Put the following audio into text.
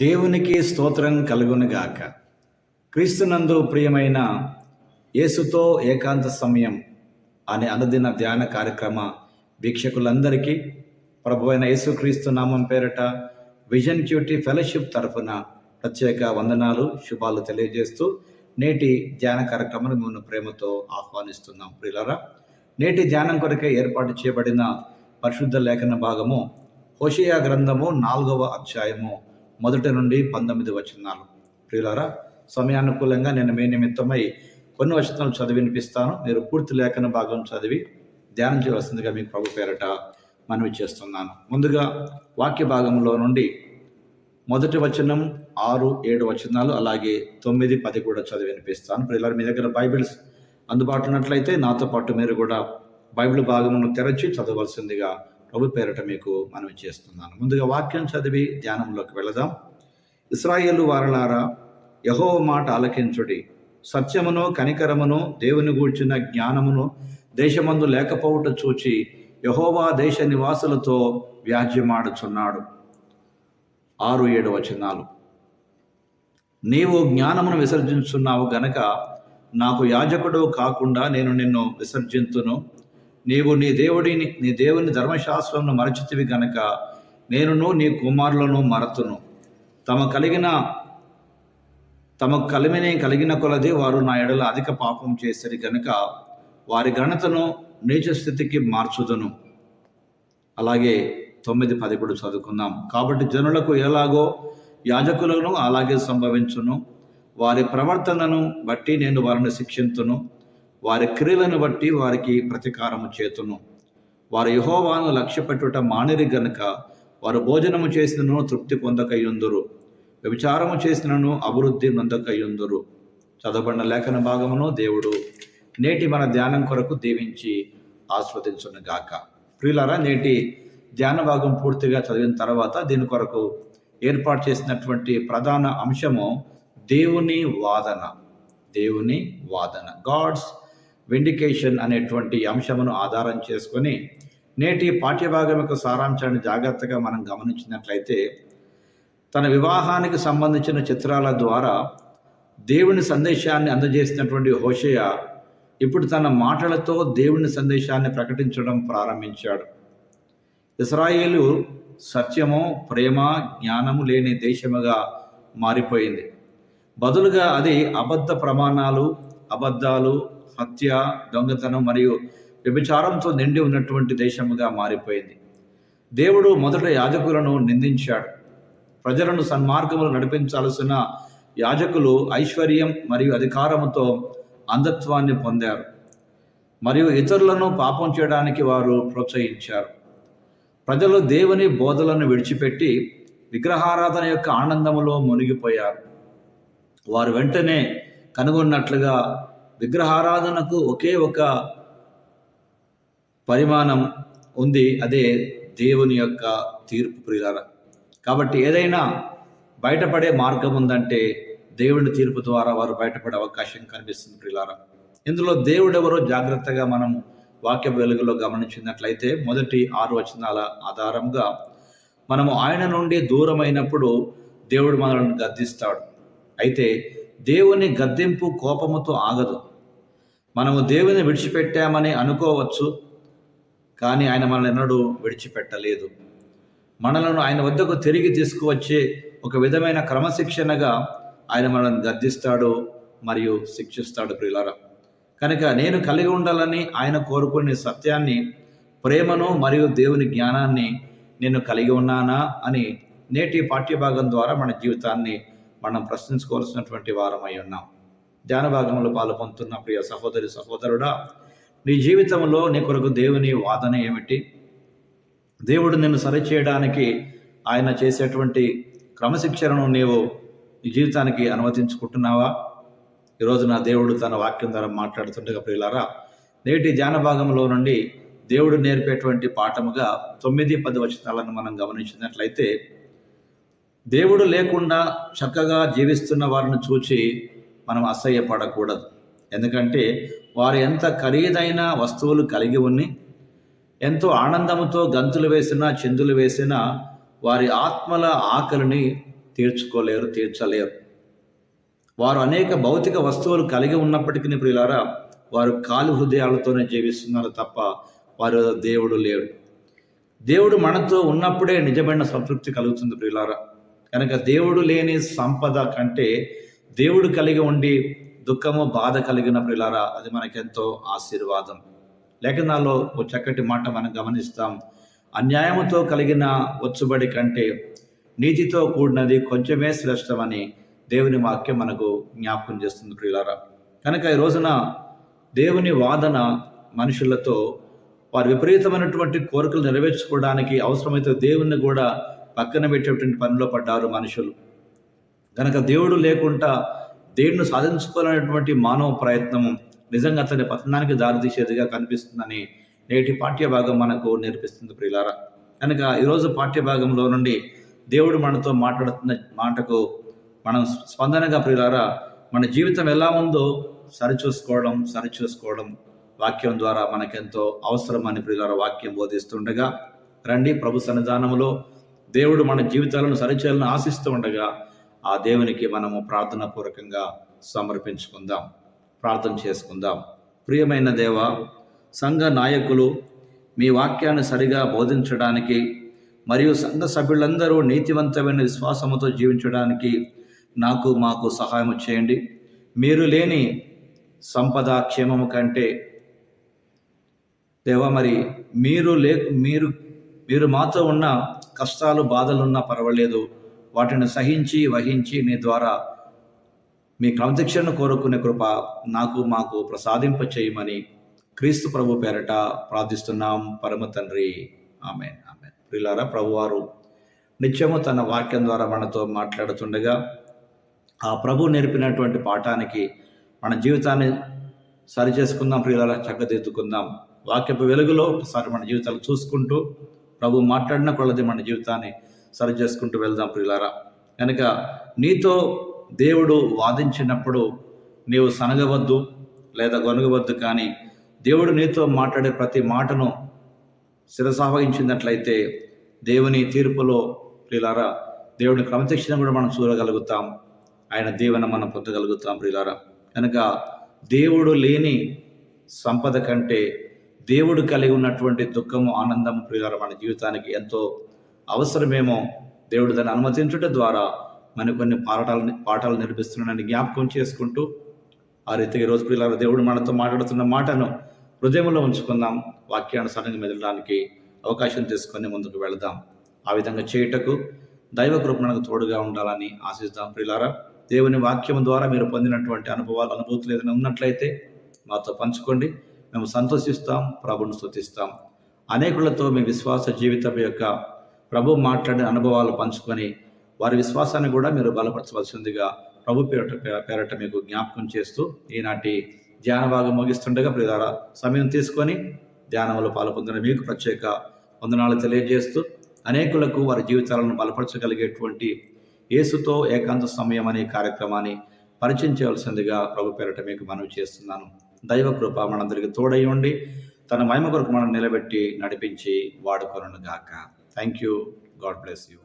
దేవునికి స్తోత్రం కలుగునుగాక. క్రీస్తునందు ప్రియమైన యేసుతో ఏకాంత సమయం అనే అనుదిన ధ్యాన కార్యక్రమ వీక్షకులందరికీ ప్రభువైన యేసుక్రీస్తు నామం పేరట విజన్ క్యూటీ ఫెలోషిప్ తరఫున ప్రత్యేక వందనాలు, శుభాలు తెలియజేస్తూ నేటి ధ్యాన కార్యక్రమాన్ని మేము ప్రేమతో ఆహ్వానిస్తున్నాం. ప్రియులారా, నేటి ధ్యానం కొరకే ఏర్పాటు చేయబడిన పరిశుద్ధ లేఖన భాగము హోషేయ గ్రంథము 4వ అధ్యాయము 1 నుండి 19 వచనాలు. ప్రియులారా, సమయానుకూలంగా నేను మీ నిమిత్తమై కొన్ని వచనాలు చదివి వినిపిస్తాను. మీరు పూర్తి లేఖన భాగం చదివి ధ్యానం చేయవలసిందిగా మీకు ప్రభు పేరట మనవి చేస్తున్నాను. ముందుగా వాక్య భాగంలో నుండి 1వ వచనం, 6, 7 వచనాలు, అలాగే 9, 10 కూడా చదివి వినిపిస్తాను. ప్రియులారా, మీ దగ్గర బైబిల్స్ అందుబాటులో ఉన్నట్లయితే నాతో పాటు మీరు కూడా బైబిల్ భాగమును తెరచి చదవలసిందిగా ప్రభు పేరట మీకు మనవి చేస్తున్నాను. ముందుగా వాక్యం చదివి ధ్యానంలోకి వెళదాం. ఇశ్రాయేలు వారలారా, యెహోవా మాట ఆలకించుడి. సత్యమును కనికరమును దేవుని గూర్చిన జ్ఞానమును దేశమందు లేకపోవుట చూచి యెహోవా దేశ నివాసులతో వ్యాజ్యమాడుచున్నాడు. 6, 7 వచనాలు. నీవు జ్ఞానమును విసర్జించున్నావు గనక నాకు యాజకుడు కాకుండా నేను నిన్ను విసర్జింతును. నీవు నీ దేవుని ధర్మశాస్త్రమును మరచితివి గనక నేనును నీ కుమారులను మరతును. తమకు కలిగిన కొలది వారు నా ఎడల అధిక పాపం చేసిరి గనుక వారి ఘనతను నీచ స్థితికి మార్చుదును. అలాగే 9, 10 కూడా చదువుకుందాం. కాబట్టి జనులకు ఎలాగో యాజకులను అలాగే సంభవించును. వారి ప్రవర్తనను బట్టి నేను వారిని శిక్షింతును. వారి క్రియలను బట్టి వారికి ప్రతీకారము చేతును. వారు యెహోవాను లక్ష్యపెట్టుట మానిరి గనుక వారు భోజనము చేసినను తృప్తి పొందకయుందురు, వ్యభిచారము చేసినను అభివృద్ధి నొందకయుందురు. చదవబడిన లేఖన భాగమును దేవుడు నేటి మన ధ్యానం కొరకు దీవించి ఆస్వాదించునుగాక. ప్రియులారా, నేటి ధ్యాన భాగం పూర్తిగా చదివిన తర్వాత దీని కొరకు ఏర్పాటు చేసినటువంటి ప్రధాన అంశము దేవుని వాదన, గాడ్స్ విండికేషన్ అనేటువంటి అంశమును ఆధారం చేసుకొని నేటి పాఠ్యభాగం యొక్క సారాంశాన్ని జాగ్రత్తగా మనం గమనించినట్లయితే, తన వివాహానికి సంబంధించిన చిత్రాల ద్వారా దేవుని సందేశాన్ని అందజేసినటువంటి హోషేయ ఇప్పుడు తన మాటలతో దేవుని సందేశాన్ని ప్రకటించడం ప్రారంభించాడు. ఇశ్రాయేలు సత్యము, ప్రేమ, జ్ఞానము లేని దేశముగా మారిపోయింది. బదులుగా అది అబద్ధ ప్రమాణాలు, అబద్ధాలు, హత్య, దొంగతనం మరియు వ్యభిచారంతో నిండి ఉన్నటువంటి దేశముగా మారిపోయింది. దేవుడు మొదట యాజకులను నిందించాడు. ప్రజలను సన్మార్గములు నడిపించాల్సిన యాజకులు ఐశ్వర్యం మరియు అధికారముతో అంధత్వాన్ని పొందారు మరియు ఇతరులను పాపం చేయడానికి వారు ప్రోత్సహించారు. ప్రజలు దేవుని బోధలను విడిచిపెట్టి విగ్రహారాధన యొక్క ఆనందములో మునిగిపోయారు. వారు వెంటనే కనుగొన్నట్లుగా విగ్రహారాధనకు ఒకే ఒక పరిమాణం ఉంది, అదే దేవుని యొక్క తీర్పు. ప్రియులారా, కాబట్టి ఏదైనా బయటపడే మార్గం ఉందంటే దేవుని తీర్పు ద్వారా వారు బయటపడే అవకాశం కనిపిస్తుంది. ప్రియులారా, ఇందులో దేవుడు ఎవరో జాగ్రత్తగా మనం వాక్య వెలుగులో గమనించినట్లయితే మొదటి 6 వచనాల ఆధారంగా మనము ఆయన నుండి దూరమైనప్పుడు దేవుడు మనల్ని గద్దిస్తాడు. అయితే దేవుని గద్దింపు కోపముతో ఆగదు. మనము దేవుని విడిచిపెట్టామని అనుకోవచ్చు, కానీ ఆయన మనల్ని ఎన్నడూ విడిచిపెట్టలేదు. మనలను ఆయన వద్దకు తిరిగి తీసుకువచ్చే ఒక విధమైన క్రమశిక్షణగా ఆయన మనల్ని గద్దిస్తాడు మరియు శిక్షిస్తాడు. ప్రియులారా, కనుక నేను కలిగి ఉండాలని ఆయన కోరుకునే సత్యాన్ని, ప్రేమను మరియు దేవుని జ్ఞానాన్ని నేను కలిగి ఉన్నానా అని నేటి పాఠ్యభాగం ద్వారా మన జీవితాన్ని మనం ప్రశ్నించుకోవాల్సినటువంటి వారమై ఉన్నాం. ధ్యాన భాగంలో పాల్పొందుతున్న ప్రియ సహోదరి, సహోదరుడా, నీ జీవితంలో నీ కొరకు దేవుని వాదన ఏమిటి? దేవుడు నిన్ను సరిచేయడానికి ఆయన చేసేటువంటి క్రమశిక్షణను నీవు నీ జీవితానికి అనుమతించుకుంటున్నావా? ఈరోజు నా దేవుడు తన వాక్యం ద్వారా మాట్లాడుతుండగా ప్రియులారా, నేటి ధ్యాన భాగంలో నుండి దేవుడు నేర్పేటువంటి పాఠముగా 9, 10 వచనాలను మనం గమనించినట్లయితే, దేవుడు లేకుండా చక్కగా జీవిస్తున్న వారిని చూచి మనం అసహ్యపడకూడదు. ఎందుకంటే వారు ఎంత ఖరీదైన వస్తువులు కలిగి ఉన్ని, ఎంతో ఆనందముతో గంతులు వేసినా, చిందులు వేసినా వారి ఆత్మల ఆకలిని తీర్చుకోలేరు, తీర్చలేరు. వారు అనేక భౌతిక వస్తువులు కలిగి ఉన్నప్పటికీ ప్రియులారా, వారు కాలి హృదయాలతోనే జీవిస్తున్నారు తప్ప వారు దేవుడు లేడు. దేవుడు మనతో ఉన్నప్పుడే నిజమైన సంతృప్తి కలుగుతుంది ప్రియులారా. కనుక దేవుడు లేని సంపద కంటే దేవుడు కలిగి ఉండి దుఃఖము, బాధ కలిగిన ప్రియులారా, అది మనకెంతో ఆశీర్వాదం. లేఖనాల్లో ఒక చక్కటి మాట మనం గమనిస్తాం. అన్యాయముతో కలిగిన వచ్చుబడి కంటే నీతితో కూడినది కొంచెమే శ్రేష్టమని దేవుని వాక్యం మనకు జ్ఞాపకం చేస్తుంది ప్రియులారా. కనుక ఈ రోజున దేవుని వాదన మనుషులతో వారి విపరీతమైనటువంటి కోరికలు నెరవేర్చుకోవడానికి అవసరమైతే దేవుణ్ణి కూడా పక్కన పెట్టేటువంటి పనిలో పడ్డారు మనుషులు. కనుక దేవుడు లేకుండా దేవుడిని సాధించుకోవాలనేటువంటి మానవ ప్రయత్నం నిజంగా అతని పతనానికి దారితీసేదిగా కనిపిస్తుందని నేటి పాఠ్యభాగం మనకు నేర్పిస్తుంది ప్రియులారా. కనుక ఈరోజు పాఠ్యభాగంలో నుండి దేవుడు మనతో మాట్లాడుతున్న మాటకు మనం స్పందనగా ప్రియులారా, మన జీవితం ఎలా ఉందో సరిచూసుకోవడం వాక్యం ద్వారా మనకెంతో అవసరమని ప్రియులారా వాక్యం బోధిస్తుండగా, రండి ప్రభు సన్నిధానంలో దేవుడు మన జీవితాలను సరిచేయాలని ఆశిస్తూ ఉండగా ఆ దేవునికి మనము ప్రార్థనాపూర్వకంగా సమర్పించుకుందాం, ప్రార్థన చేసుకుందాం. ప్రియమైన దేవ, సంఘ నాయకులు మీ వాక్యాన్ని సరిగా బోధించడానికి మరియు సంఘ సభ్యులందరూ నీతివంతమైన విశ్వాసముతో జీవించడానికి మాకు సహాయం చేయండి. మీరు లేని సంపద, క్షేమము కంటే దేవా, మరి మీరు మాతో ఉన్న కష్టాలు, బాధలున్నా పర్వాలేదు, వాటిని సహించి వహించి నీ ద్వారా మీ క్రమశిక్షణను కోరుకునే కృప మాకు ప్రసాదింప చేయమని క్రీస్తు ప్రభు పేరట ప్రార్థిస్తున్నాం పరమ తండ్రి. ఆమేన్, ఆమేన్. ప్రియులారా, ప్రభువారు నిత్యము తన వాక్యం ద్వారా మనతో మాట్లాడుతుండగా ఆ ప్రభు నేర్పినటువంటి పాఠానికి మన జీవితాన్ని సరిచేసుకుందాం ప్రియులారా, చక్కదిద్దుకుందాం. వాక్యపు వెలుగులో ఒకసారి మన జీవితాలు చూసుకుంటూ ప్రభు మాట్లాడిన కొలది మన జీవితాన్ని సరిచేసుకుంటూ వెళ్దాం ప్రియులారా. కనుక నీతో దేవుడు వాదించినప్పుడు నీవు సనగవద్దు లేదా గొనగవద్దు, కానీ దేవుడు నీతో మాట్లాడే ప్రతి మాటను శిరసావహించినట్లయితే దేవుని తీర్పులో ప్రియులారా, దేవుని క్రమశిక్షణ కూడా మనం చూడగలుగుతాం, ఆయన దీవెన మనం పొందగలుగుతాం ప్రియులారా. కనుక దేవుడు లేని సంపద కంటే దేవుడు కలిగి ఉన్నటువంటి దుఃఖము, ఆనందము ప్రియులారా మన జీవితానికి ఎంతో అవసరమేమో దేవుడు దాన్ని అనుమతించడం ద్వారా మనకు కొన్ని పాఠాలు నేర్పిస్తున్నాడని జ్ఞాపకం చేసుకుంటూ ఆ రీతిగా ఈరోజు ప్రియులారా దేవుడు మనతో మాట్లాడుతున్న మాటను హృదయంలో ఉంచుకుందాం. వాక్యానుసారంగా మెదలడానికి అవకాశం తీసుకొని ముందుకు వెళదాం. ఆ విధంగా చేయుటకు దైవ కృప మనకు తోడుగా ఉండాలని ఆశిస్తాం ప్రియులారా. దేవుని వాక్యం ద్వారా మీరు పొందినటువంటి అనుభూతులు ఏదైనా ఉన్నట్లయితే మాతో పంచుకోండి. మేము సంతోషిస్తాం, ప్రభువును స్తుతిస్తాం. అనేకులతో మీ విశ్వాస జీవితం యొక్క ప్రభు మాట్లాడిన అనుభవాలు పంచుకొని వారి విశ్వాసాన్ని కూడా మీరు బలపరచవలసిందిగా ప్రభు పేరట మీకు జ్ఞాపకం చేస్తూ ఈనాటి ధ్యాన భాగం ముగిస్తుండగా ప్రియులారా, సమయం తీసుకొని ధ్యానంలో పాల్పొందిన మీకు ప్రత్యేక వందనాలు తెలియజేస్తూ అనేకులకు వారి జీవితాలను బలపరచగలిగేటువంటి యేసుతో ఏకాంత సమయం అనే కార్యక్రమాన్ని పరిచయం చేయవలసిందిగా ప్రభు పేరట మీకు మనవి చేస్తున్నాను. దైవ కృప మనందరికీ తోడై ఉండి తన మహిమ కొరకు మనం నిలబెట్టి నడిపించి వాడుకొనుగాక. Thank you. God bless you.